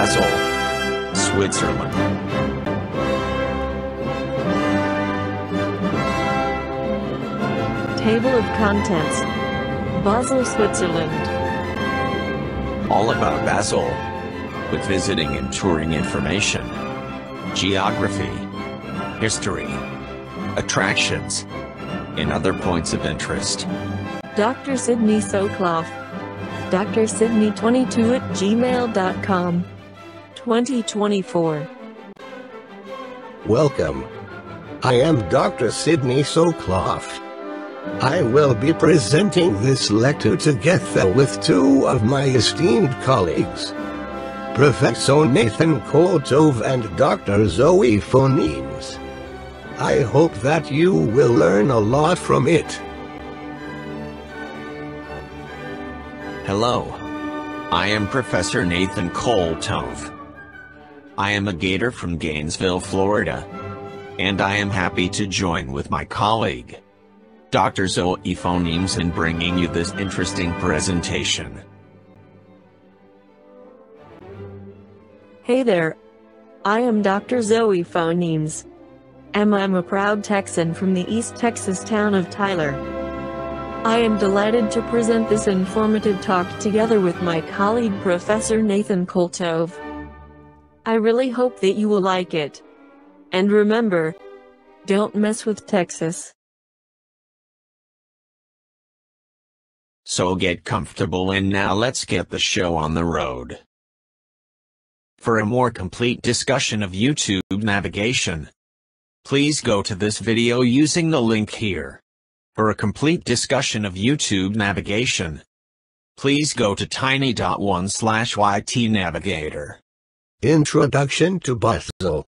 Basel, Switzerland. Table of contents. Basel, Switzerland. All about Basel, with visiting and touring information, geography, history, attractions, and other points of interest. Dr. Sydney Soclof. drsydney22@gmail.com. 2024. Welcome. I am Dr. Sydney Soclof. I will be presenting this lecture together with two of my esteemed colleagues, Professor Nathan Koltov and Dr. Zoe Phonemes. I hope that you will learn a lot from it. Hello. I am Professor Nathan Koltov. I am a Gator from Gainesville, Florida, and I am happy to join with my colleague, Dr. Zoe Phonemes, in bringing you this interesting presentation. Hey there. I am Dr. Zoe Phonemes. And I'm a proud Texan from the East Texas town of Tyler. I am delighted to present this informative talk together with my colleague Professor Nathan Koltov. I really hope that you will like it. And remember, don't mess with Texas. So get comfortable and now let's get the show on the road. For a more complete discussion of YouTube navigation, please go to this video using the link here. For a complete discussion of YouTube navigation, please go to tiny.1/ytnavigator. Introduction to Basel.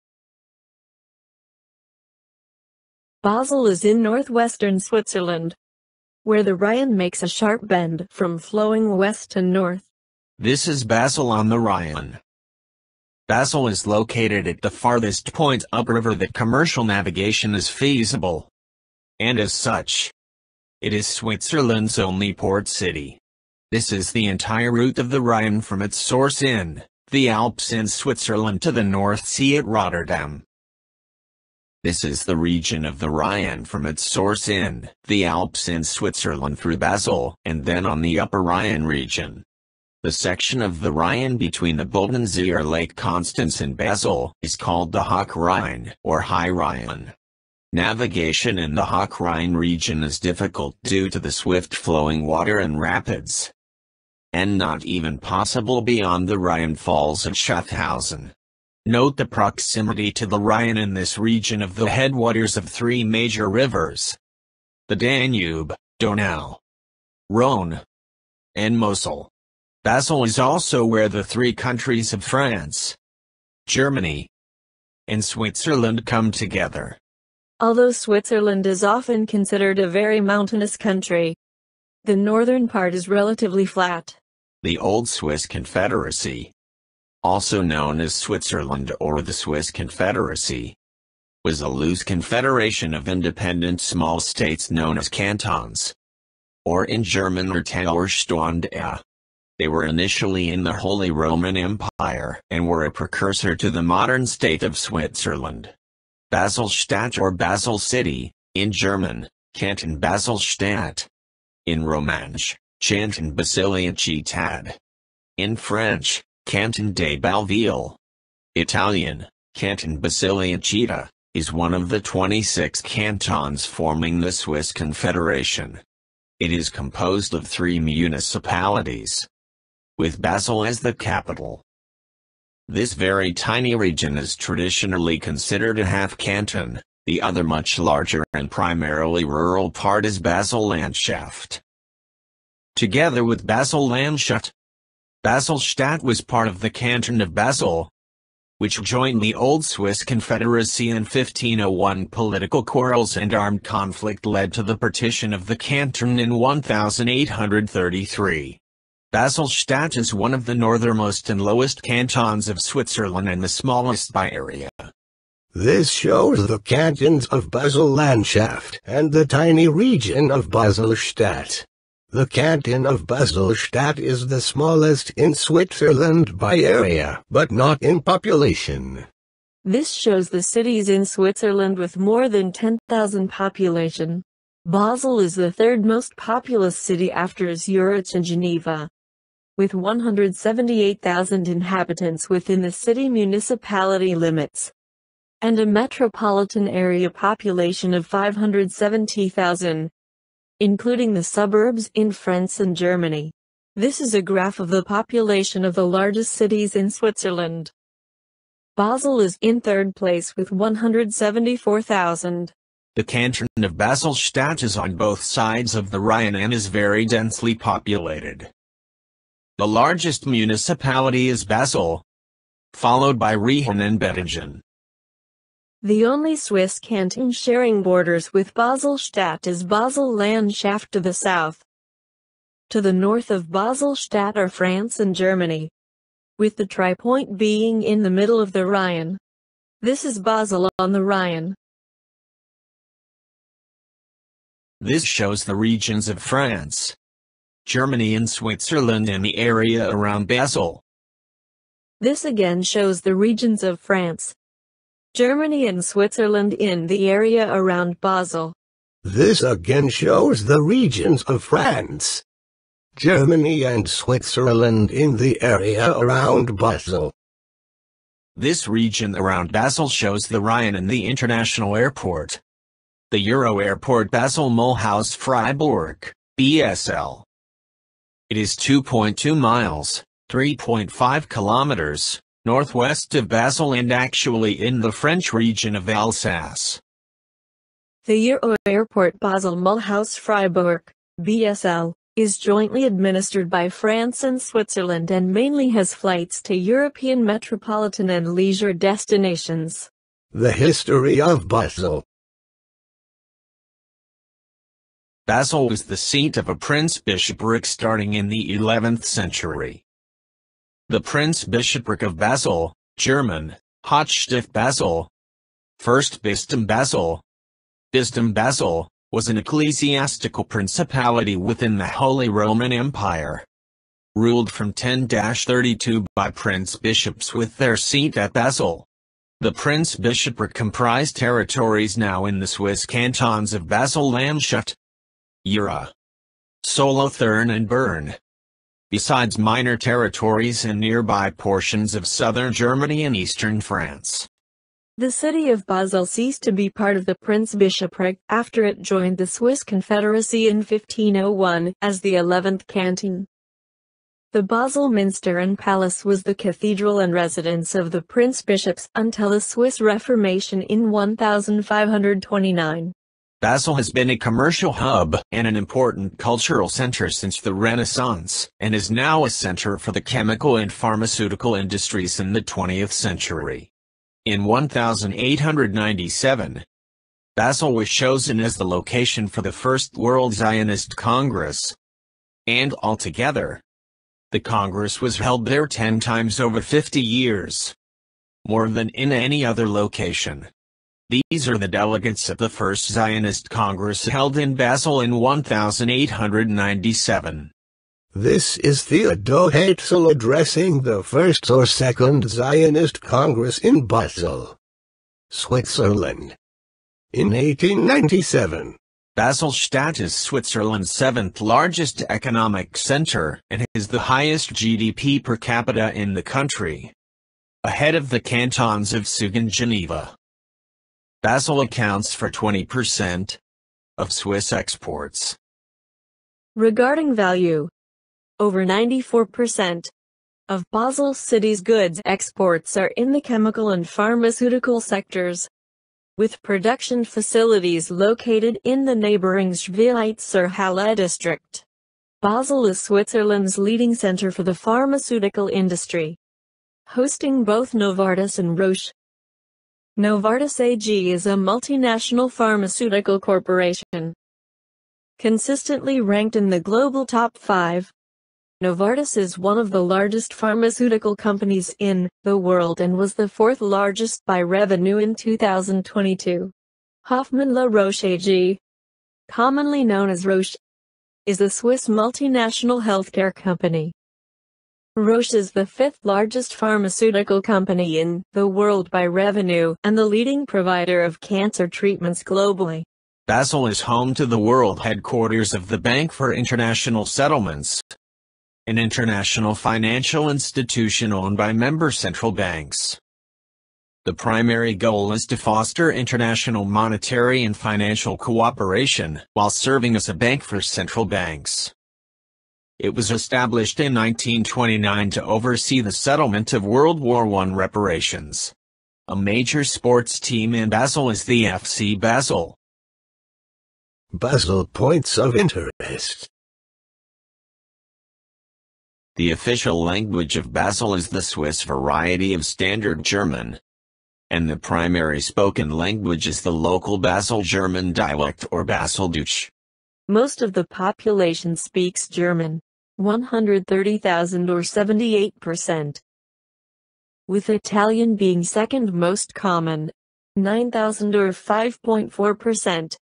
Basel is in northwestern Switzerland, where the Rhine makes a sharp bend from flowing west to north. This is Basel on the Rhine. Basel is located at the farthest point upriver that commercial navigation is feasible. And as such, it is Switzerland's only port city. This is the entire route of the Rhine from its source in the Alps in Switzerland to the North Sea at Rotterdam. This is the region of the Rhine from its source in the Alps in Switzerland through Basel, and then on the Upper Rhine region. The section of the Rhine between the Bodensee or Lake Constance and Basel is called the Hoch Rhine or High Rhine. Navigation in the Hoch Rhine region is difficult due to the swift flowing water and rapids, and not even possible beyond the Rhine Falls at Schaffhausen. Note the proximity to the Rhine in this region of the headwaters of three major rivers: the Danube, Donau, Rhone, and Mosel. Basel is also where the three countries of France, Germany, and Switzerland come together. Although Switzerland is often considered a very mountainous country, the northern part is relatively flat. The Old Swiss Confederacy, also known as Switzerland or the Swiss Confederacy, was a loose confederation of independent small states known as cantons, or in German Teilstände. They were initially in the Holy Roman Empire and were a precursor to the modern state of Switzerland. Baselstadt or Basel City, in German, Canton Baselstadt. In Romansh, Canton Basilicitad. In French, Canton de Belleville. Italian, Canton Basilicata, is one of the 26 cantons forming the Swiss Confederation. It is composed of 3 municipalities, with Basel as the capital. This very tiny region is traditionally considered a half-canton. The other much larger and primarily rural part is Basel Landschaft. Together with Basel Landschaft, Baselstadt was part of the Canton of Basel, which joined the Old Swiss Confederacy in 1501. Political quarrels and armed conflict led to the partition of the canton in 1833. Baselstadt is one of the northernmost and lowest cantons of Switzerland and the smallest by area. This shows the cantons of Basel Landschaft and the tiny region of Baselstadt. The canton of Basel-Stadt is the smallest in Switzerland by area, but not in population. This shows the cities in Switzerland with more than 10,000 population. Basel is the third most populous city after Zurich and Geneva, with 178,000 inhabitants within the city municipality limits, and a metropolitan area population of 570,000, including the suburbs in France and Germany. This is a graph of the population of the largest cities in Switzerland. Basel is in third place with 174,000. The canton of Basel-Stadt is on both sides of the Rhine and is very densely populated. The largest municipality is Basel, followed by Rheichen and Bettingen. The only Swiss canton sharing borders with Basel-Stadt is Basel-Landschaft to the south. To the north of Basel-Stadt are France and Germany, with the tripoint being in the middle of the Rhine. This is Basel on the Rhine. This shows the regions of France, Germany and Switzerland and the area around Basel. This again shows the regions of France, Germany and Switzerland in the area around Basel. This again shows the regions of France, Germany and Switzerland in the area around Basel. This region around Basel shows the Rhine and the international airport. The Euro Airport Basel Mulhouse Freiburg, BSL. It is 2.2 miles, 3.5 kilometers, northwest of Basel and actually in the French region of Alsace. The Euro Airport Basel Mulhouse Freiburg, BSL, is jointly administered by France and Switzerland and mainly has flights to European metropolitan and leisure destinations. The history of Basel. Basel was the seat of a prince-bishopric starting in the 11th century. The Prince-Bishopric of Basel, German, Hochstift Basel, First Bistum Basel, was an ecclesiastical principality within the Holy Roman Empire, ruled from 10-32 by prince-bishops with their seat at Basel. The Prince-Bishopric comprised territories now in the Swiss cantons of Basel-Landschaft, Jura, Solothurn and Bern, besides minor territories and nearby portions of southern Germany and eastern France. The city of Basel ceased to be part of the Prince-Bishopric after it joined the Swiss Confederacy in 1501 as the 11th canton. The Basel Minster and Palace was the cathedral and residence of the prince-bishops until the Swiss Reformation in 1529. Basel has been a commercial hub and an important cultural center since the Renaissance, and is now a center for the chemical and pharmaceutical industries in the 20th century. In 1897, Basel was chosen as the location for the first World Zionist Congress, and altogether, the Congress was held there 10 times over 50 years, more than in any other location. These are the delegates of the First Zionist Congress held in Basel in 1897. This is Theodor Herzl addressing the First or Second Zionist Congress in Basel, Switzerland, in 1897. Basel-Stadt is Switzerland's 7th largest economic center and has the highest GDP per capita in the country, ahead of the cantons of Zug and Geneva. Basel accounts for 20% of Swiss exports. Regarding value, over 94% of Basel City's goods exports are in the chemical and pharmaceutical sectors, with production facilities located in the neighboring Schwyz-sur-Halle district. Basel is Switzerland's leading center for the pharmaceutical industry, hosting both Novartis and Roche. Novartis AG is a multinational pharmaceutical corporation, consistently ranked in the global top 5. Novartis is one of the largest pharmaceutical companies in the world and was the 4th largest by revenue in 2022. Hoffmann La Roche AG, commonly known as Roche, is a Swiss multinational healthcare company. Roche is the fifth largest pharmaceutical company in the world by revenue and the leading provider of cancer treatments globally. Basel is home to the world headquarters of the Bank for International Settlements, an international financial institution owned by member central banks. The primary goal is to foster international monetary and financial cooperation while serving as a bank for central banks. It was established in 1929 to oversee the settlement of World War I reparations. A major sports team in Basel is the FC Basel. Basel points of interest. The official language of Basel is the Swiss variety of Standard German, and the primary spoken language is the local Basel German dialect or Baseldeutsch. Most of the population speaks German, 130,000 or 78%, with Italian being second most common, 9,000 or 5.4%,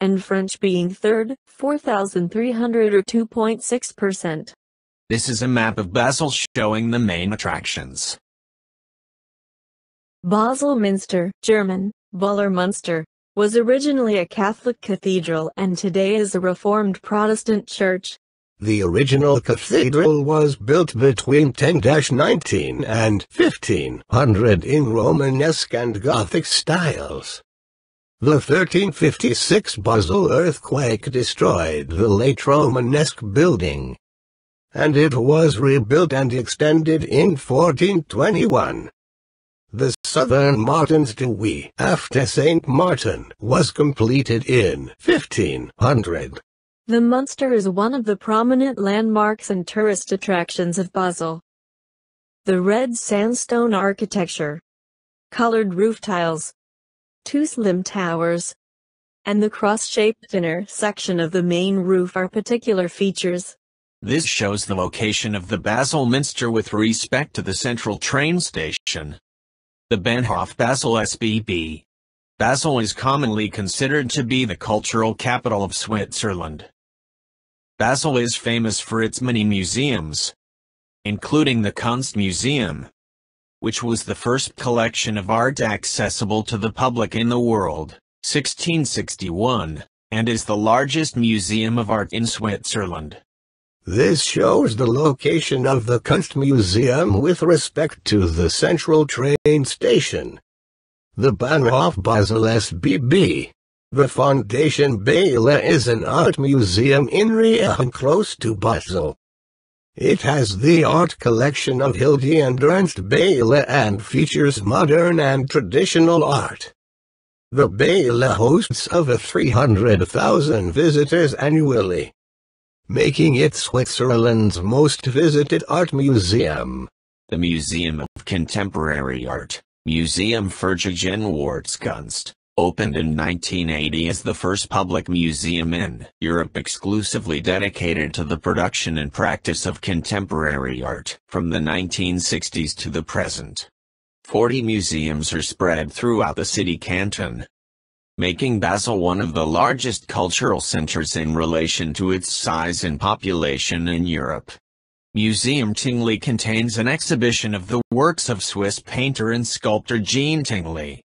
and French being third, 4,300 or 2.6%. This is a map of Basel showing the main attractions. Basel Minster, German, Basler Munster, was originally a Catholic cathedral and today is a Reformed Protestant church. The original cathedral was built between 10-19 and 1500 in Romanesque and Gothic styles. The 1356 Basel earthquake destroyed the late Romanesque building, and it was rebuilt and extended in 1421. The southern Martin's Tinguely, after St. Martin, was completed in 1500. The Munster is one of the prominent landmarks and tourist attractions of Basel. The red sandstone architecture, colored roof tiles, two slim towers, and the cross-shaped inner section of the main roof are particular features. This shows the location of the Basel Minster with respect to the central train station. The Bahnhof Basel SBB. Basel is commonly considered to be the cultural capital of Switzerland. Basel is famous for its many museums, including the Kunstmuseum, which was the first collection of art accessible to the public in the world, 1661, and is the largest museum of art in Switzerland. This shows the location of the Kunstmuseum with respect to the central train station. The Bahnhof Basel SBB. The Foundation Basel is an art museum in Riechen close to Basel. It has the art collection of Hilde and Ernst Basel and features modern and traditional art. The Basel hosts over 300,000 visitors annually, making it Switzerland's most visited art museum. The Museum of Contemporary Art, Museum für Gegenwartskunst, opened in 1980 as the first public museum in Europe exclusively dedicated to the production and practice of contemporary art. From the 1960s to the present, 40 museums are spread throughout the city canton, making Basel one of the largest cultural centers in relation to its size and population in Europe. Museum Tinguely contains an exhibition of the works of Swiss painter and sculptor Jean Tinguely.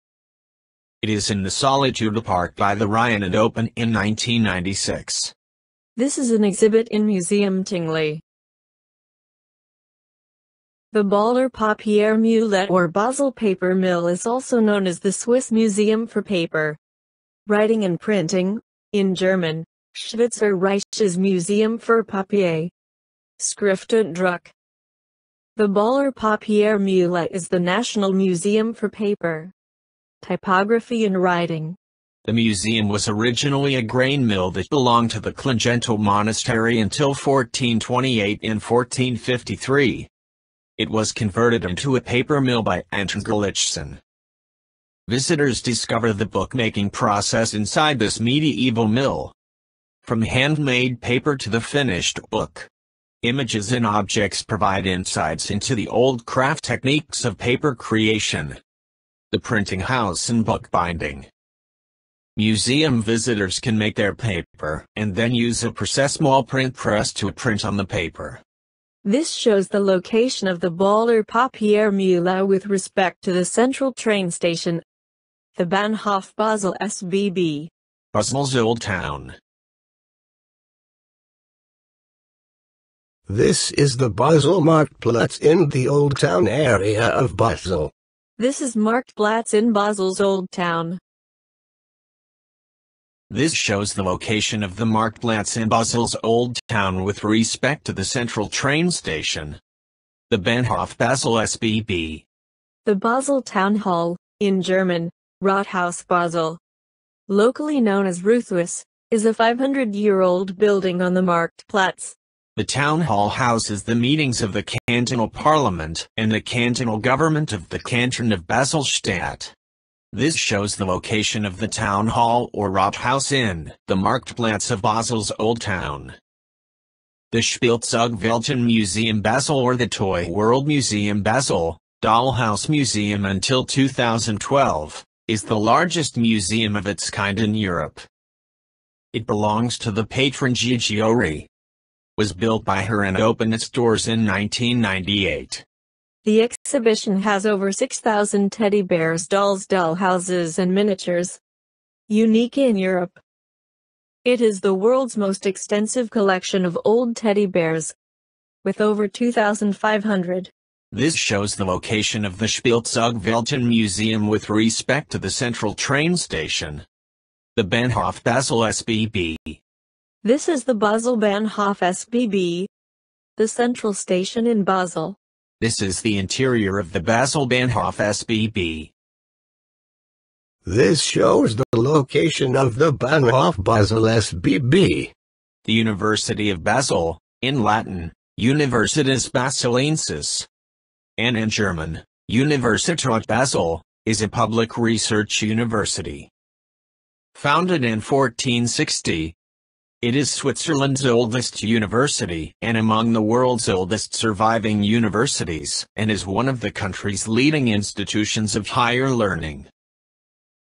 It is in the Solitude Park by the Rhine and opened in 1996. This is an exhibit in Museum Tinguely. The Basler Papiermühle or Basel Paper Mill is also known as the Swiss Museum for Paper, Writing and Printing, in German, Schweizerreiches Museum für Papier, Schrift und Druck. The Basler Papiermühle is the National Museum for Paper, Typography and Writing. The museum was originally a grain mill that belonged to the Clemental Monastery until 1428. In 1453, it was converted into a paper mill by Anton Galitzson. Visitors discover the bookmaking process inside this medieval mill. From handmade paper to the finished book, images and objects provide insights into the old craft techniques of paper creation, the printing house and bookbinding. Museum visitors can make their paper and then use a small print press to print on the paper. This shows the location of the Basler Papiermühle with respect to the central train station, the Bahnhof Basel SBB. Basel's Old Town. This is the Basel Marktplatz in the Old Town area of Basel. This is Marktplatz in Basel's Old Town. This shows the location of the Marktplatz in Basel's Old Town with respect to the central train station, the Bahnhof Basel SBB. The Basel Town Hall, in German, Rathaus Basel, locally known as Rathaus, is a 500-year-old building on the Marktplatz. The town hall houses the meetings of the cantonal parliament and the cantonal government of the canton of Basel-Stadt. This shows the location of the town hall or Rathaus in the Marktplatz of Basel's Old Town. The Spielzeug Welten Museum Basel or the Toy World Museum Basel, Dollhouse Museum until 2012, is the largest museum of its kind in Europe. It belongs to the patron Gigiori. Was built by her and opened its doors in 1998. The exhibition has over 6,000 teddy bears, dolls, dollhouses and miniatures. Unique in Europe. It is the world's most extensive collection of old teddy bears, with over 2,500. This shows the location of the Spielzeug Welten Museum with respect to the central train station, the Bahnhof Basel SBB. This is the Basel Bahnhof SBB, the central station in Basel. This is the interior of the Basel Bahnhof SBB. This shows the location of the Bahnhof Basel SBB. The University of Basel, in Latin, Universitas Baselensis, and in German, Universität Basel, is a public research university. Founded in 1460, it is Switzerland's oldest university and among the world's oldest surviving universities, and is one of the country's leading institutions of higher learning.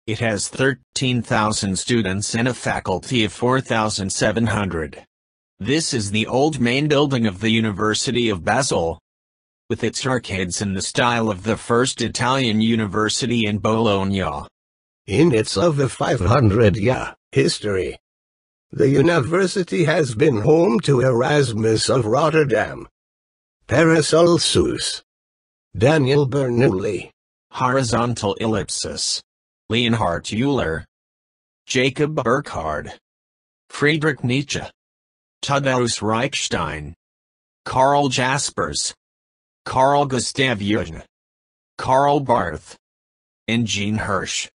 It has 13,000 students and a faculty of 4,700. This is the old main building of the University of Basel, with its arcades in the style of the first Italian university in Bologna. In its over 500-year history, the university has been home to Erasmus of Rotterdam, Paracelsus, Daniel Bernoulli, Horizontal Ellipsis, Leonhard Euler, Jacob Burckhardt, Friedrich Nietzsche, Tadeusz Reichstein, Karl Jaspers, Carl Gustav Jung, Karl Barth, and Jean Hirsch.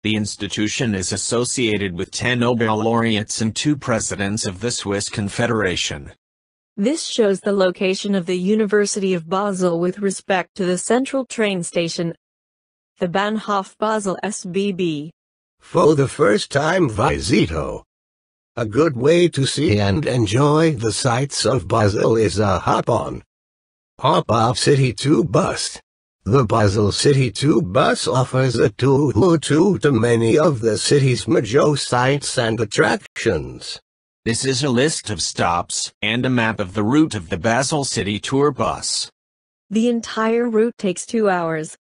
The institution is associated with 10 Nobel laureates and 2 presidents of the Swiss Confederation. This shows the location of the University of Basel with respect to the central train station, the Bahnhof Basel SBB. For the first time visito. A good way to see and enjoy the sights of Basel is a hop-on, hop-off City 2 bus. The Basel City 2 bus offers a tour to many of the city's major sites and attractions. This is a list of stops and a map of the route of the Basel City Tour bus. The entire route takes 2 hours,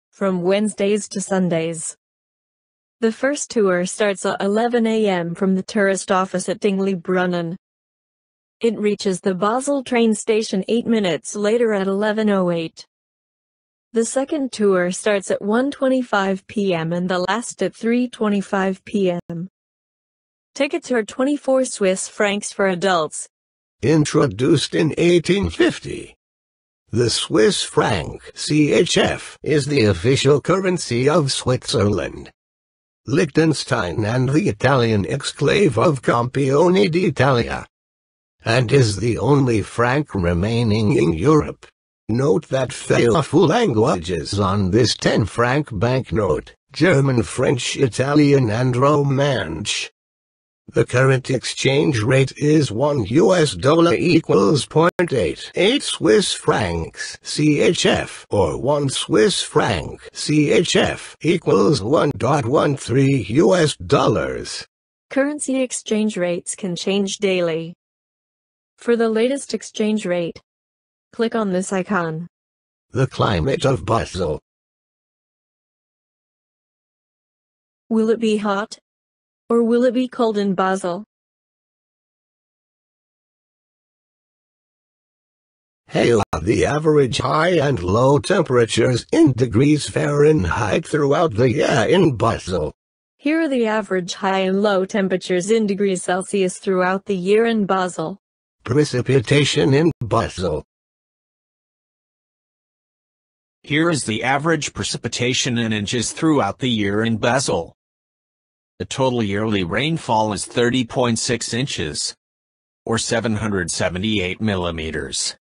from Wednesdays to Sundays. The first tour starts at 11 a.m. from the tourist office at Tinguely Brunnen. It reaches the Basel train station 8 minutes later at 11:08. The second tour starts at 1:25 p.m. and the last at 3:25 p.m. Tickets are 24 Swiss francs for adults. Introduced in 1850. The Swiss franc CHF is the official currency of Switzerland, Liechtenstein and the Italian exclave of Campione d'Italia, and is the only franc remaining in Europe. Note that full languages on this 10-franc banknote: German, French, Italian and Romansh. The current exchange rate is $1 equals 0.88 Swiss francs CHF, or 1 Swiss franc CHF equals $1.13. Currency exchange rates can change daily. For the latest exchange rate, click on this icon. The climate of Basel. Will it be hot? Or will it be cold in Basel? Hey, the average high and low temperatures in degrees Fahrenheit throughout the year in Basel. Here are the average high and low temperatures in degrees Celsius throughout the year in Basel. Precipitation in Basel. Here is the average precipitation in inches throughout the year in Basel. The total yearly rainfall is 30.6 inches, or 778 millimeters.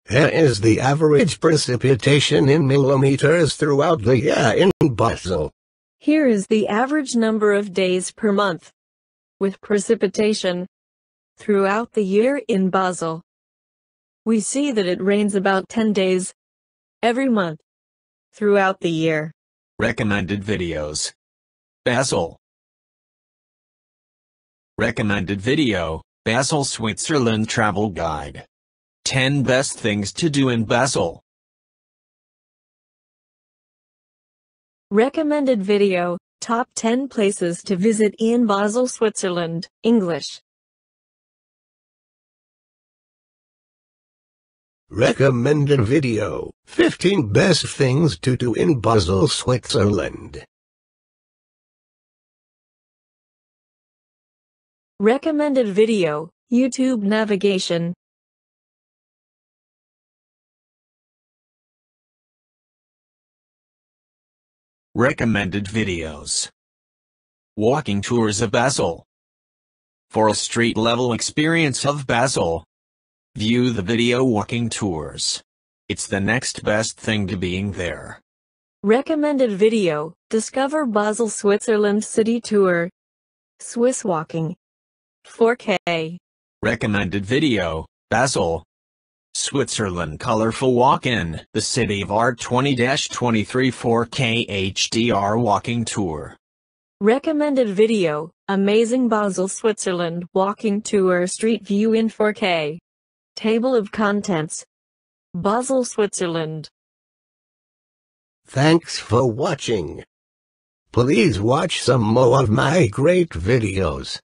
Here is the average precipitation in millimeters throughout the year in Basel. Here is the average number of days per month, with precipitation, throughout the year in Basel. We see that it rains about 10 days, every month, throughout the year. Recommended videos. Basel. Recommended video, Basel Switzerland Travel Guide. 10 best things to do in Basel. Recommended video, top 10 places to visit in Basel, Switzerland, English. Recommended video, 15 best things to do in Basel, Switzerland. Recommended video, YouTube navigation. Recommended videos. Walking tours of Basel. For a street-level experience of Basel, view the video walking tours. It's the next best thing to being there. Recommended video, discover Basel, Switzerland city tour. Swiss walking. 4K. Recommended video, Basel, Switzerland colorful walk-in, the City of Art 20-23 4K HDR walking tour. Recommended video, amazing Basel, Switzerland walking tour street view in 4K. Table of contents. Basel, Switzerland. Thanks for watching. Please watch some more of my great videos.